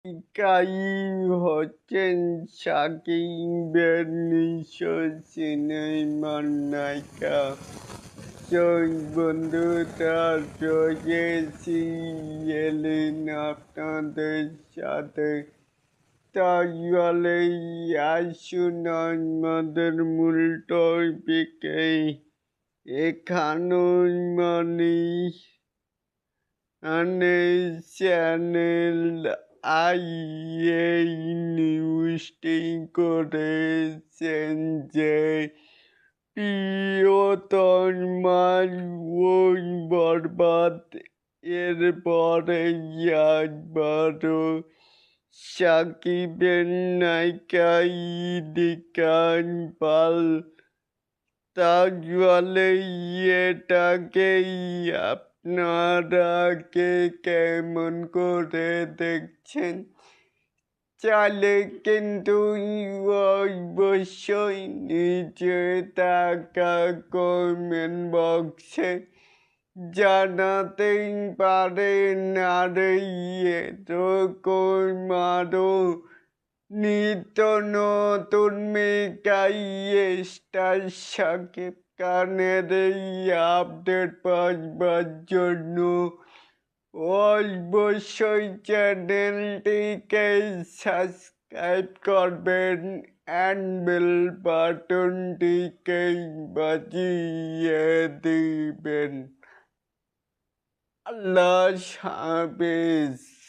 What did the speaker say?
কাই হচ্ছেন সাকিবের নিঃস্ব সিনেমার নায়িকা। জয় বন্ধুরা, রয়েছি এলেন আপনাদের সাথে। তাহলে আসুন আমাদের মূল টপিকে। এখানে চ্যানেল এই নিউজটি করেছেন যে প্রিয়তমার ওই বরবাদ এরপরে একবারও সাকিবের নায়িকা ইদিকান পাল। তাহলে এটাকে আপনারা কে কেমন করে দেখছেন? চাইলে কিন্তু অবশ্যই নিচে থাকা কমেন্ট বক্সে জানাতেই পারেন। আর এরকম আরও নিত্য নতুন মেগাই স্টার সাকিব খানের এই আপডেট পাওয়ার জন্য অবশ্যই চ্যানেলটিকে সাবস্ক্রাইব করবেন অ্যান্ড বেল বাটনটিকে বাজিয়ে দিবেন। আল্লাহ হাফেজ।